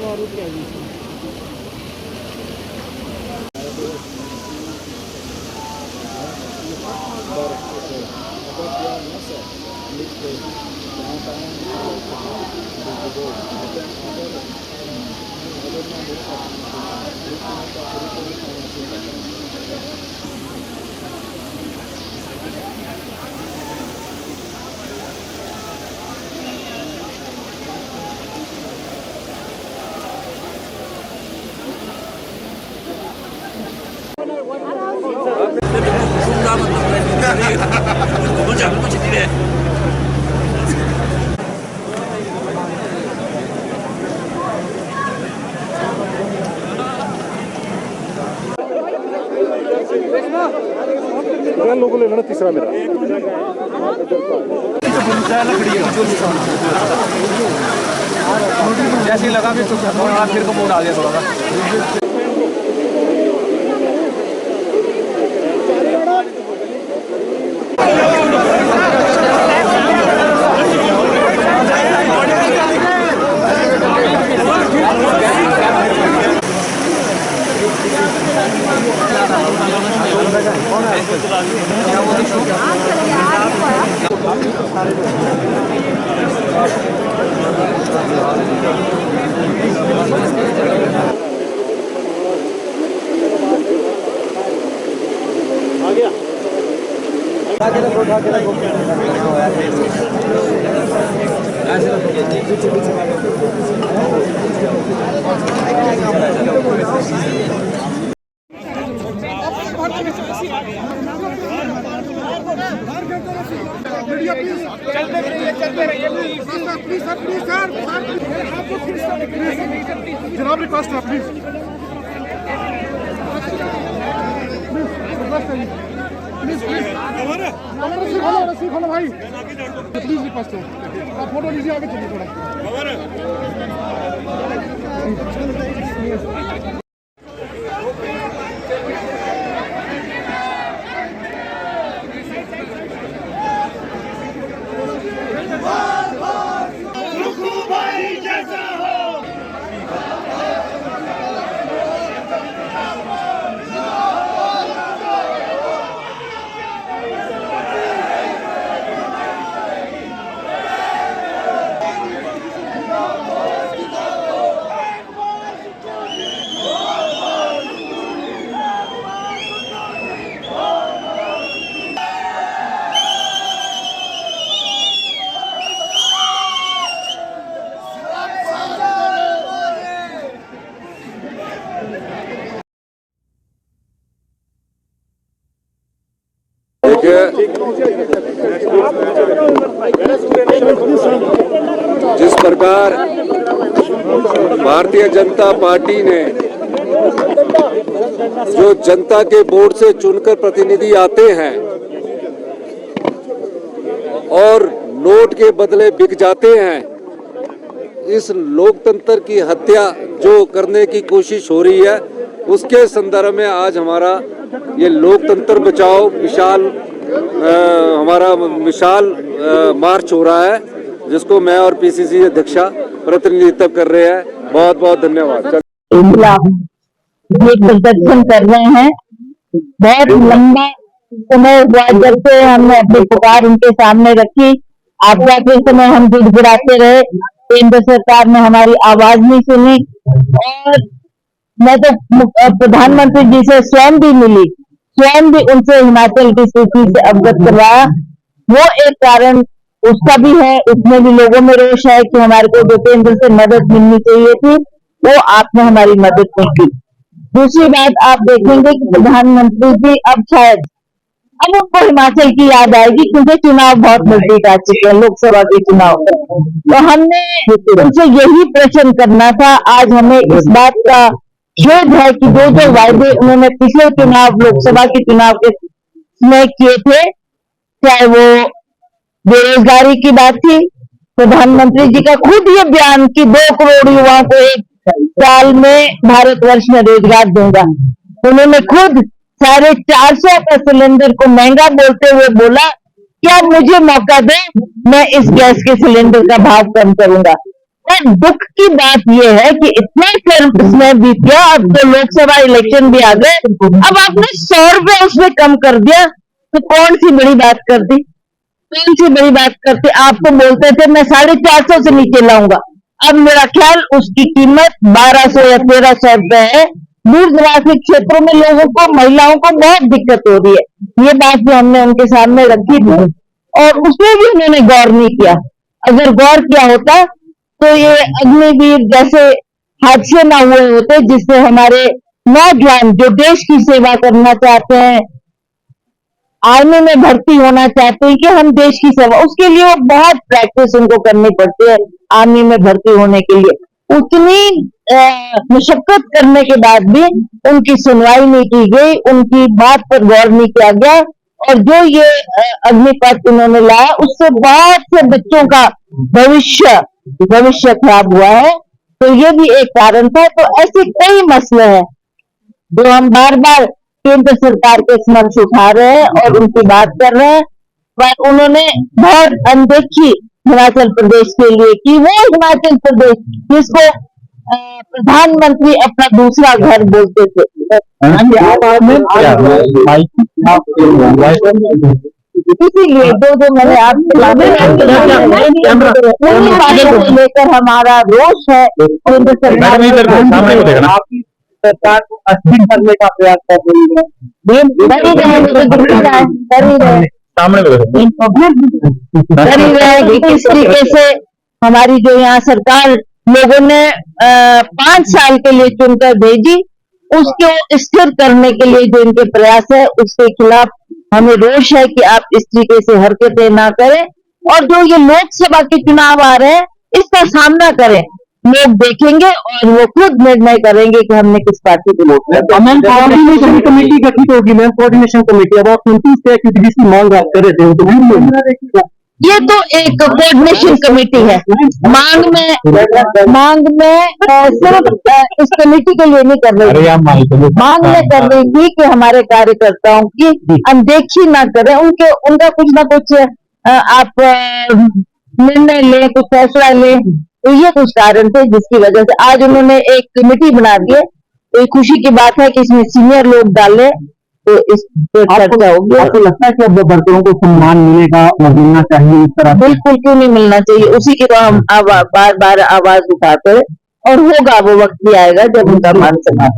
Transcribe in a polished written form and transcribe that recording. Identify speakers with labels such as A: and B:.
A: आरोप क्या है इसमें?
B: लोगों ने लेना तीसरा मेरा
C: जैसे लगा भी तो फिर को मोड़ आ गया थोड़ा सा।
B: जनाब रिक्वेस्ट है प्लीज रस्सी खोलो भाई प्लीज रिक्वेस्ट है आप फोटो लीजिए आगे चलिए थोड़ा
D: जिस प्रकार भारतीय जनता पार्टी ने जो जनता के वोट से चुनकर प्रतिनिधि आते हैं और नोट के बदले बिक जाते हैं, इस लोकतंत्र की हत्या जो करने की कोशिश हो रही है, उसके संदर्भ में आज हमारा ये लोकतंत्र बचाओ हमारा विशाल मार्च हो रहा है, जिसको मैं और पीसीसी अध्यक्षा प्रतिनिधित्व कर रहे हैं। बहुत बहुत धन्यवाद।
E: ये प्रदर्शन कर रहे हैं, बहुत लंबा समय हुआ जब से हमने अपनी पुकार उनके सामने रखी। आपदा के समय हम गिड़गिड़ाते रहे, केंद्र सरकार ने हमारी आवाज नहीं सुनी और मैं तो प्रधानमंत्री जी से स्वयं भी मिली, स्वयं भी उनसे हिमाचल की स्थिति से अवगत करवाया। वो एक कारण उसका भी है, उसमें भी लोगों में रोष है कि हमारे को जो केंद्र से मदद मिलनी चाहिए थी वो आपने हमारी मदद नहीं की। दूसरी बात आप देखेंगे कि प्रधानमंत्री जी अब शायद अब उनको हिमाचल की याद आएगी, क्योंकि चुनाव बहुत नजदीक आ चुके हैं, लोकसभा के चुनाव। तो हमने उनसे यही प्रश्न करना था। आज हमें इस बात का खेद है कि जो जो वायदे उन्होंने पिछले चुनाव लोकसभा के चुनाव के में किए थे, चाहे वो बेरोजगारी की बात थी, प्रधानमंत्री जी का खुद ये बयान कि 2 करोड़ युवाओं को 1 साल में भारतवर्ष में रोजगार दूंगा, उन्होंने खुद 450 का सिलेंडर को महंगा बोलते हुए बोला कि आप मुझे मौका दें, मैं इस गैस के सिलेंडर का भाव कम करूंगा। और दुख की बात यह है कि इतना समय बीत गया, अब तो लोकसभा इलेक्शन भी आ गए, अब आपने 100 रुपए उसमें कम कर दिया, तो कौन सी बड़ी बात कर दी, कौन सी बड़ी बात करते। आपको बोलते थे मैं 450 से नीचे लाऊंगा, अब मेरा ख्याल उसकी कीमत 1200 या 1300 रुपए है। दूर दराज के क्षेत्रों में लोगों को, महिलाओं को बहुत दिक्कत हो रही है। ये बात भी हमने उनके सामने रखी थी और उसमें भी उन्होंने गौर नहीं किया। अगर गौर किया होता तो ये अग्निवीर जैसे हादसे ना हुए होते, जिससे हमारे नौजवान जो देश की सेवा करना चाहते हैं, आर्मी में भर्ती होना चाहते हैं कि हम देश की सेवा, उसके लिए वो बहुत प्रैक्टिस उनको करनी पड़ती है। आर्मी में भर्ती होने के लिए उतनी मशक्कत करने के बाद भी उनकी सुनवाई नहीं की गई, उनकी बात पर गौर नहीं किया गया और जो ये अग्निपथ उन्होंने लाया उससे बहुत से बच्चों का भविष्य खराब हुआ है। तो ये भी एक कारण था। तो ऐसे कई मसले हैं जो हम बार बार केंद्र सरकार के समक्ष उठा रहे हैं और उनकी बात कर रहे हैं, पर उन्होंने बहुत अनदेखी हिमाचल प्रदेश के लिए की। वो हिमाचल प्रदेश जिसको प्रधानमंत्री अपना दूसरा घर बोलते थे, इसीलिए जो मैंने आपसे लेकर हमारा रोष है केंद्र सरकार को अस्थिर करने का प्रयास कर रही है। किस तरीके से हमारी जो यहाँ सरकार लोगों ने 5 साल के लिए चुनकर भेजी, उसको स्थिर करने के लिए जो इनके प्रयास है उसके खिलाफ हमें रोष है कि आप इस तरीके से हरकतें ना करें। और जो ये लोकसभा के चुनाव आ रहे हैं इसका सामना करें, लोग देखेंगे और वो खुद निर्णय करेंगे कि हमने किस पार्टी को वोट किया।
B: कोऑर्डिनेशन कमेटी गठित होगी मैम, कोऑर्डिनेशन कमेटी। अब आप 29 तय की जिसकी मांग आप कर रहे थे,
E: ये तो एक कोऑर्डिनेशन कमेटी है। मांग में सिर्फ इस कमेटी के लिए नहीं कर रही, मांग में कर रही थी कि हमारे कार्यकर्ताओं की अनदेखी ना करें, उनका कुछ ना कुछ आप निर्णय लें, कुछ फैसला लें। तो ये कुछ कारण थे जिसकी वजह से आज उन्होंने एक कमेटी बना दी है। तो ये खुशी की बात है कि इसमें सीनियर लोग डाले तो इस चर्चा होगी।
B: आपको लगता है कि अब वर्करों को सम्मान मिलेगा और मिलना चाहिए इस तरह?
E: बिल्कुल, क्यों नहीं मिलना चाहिए, उसी की तो हम बार बार आवाज उठाते हैं और होगा, वो वक्त भी आएगा जब उनका मान सम्मान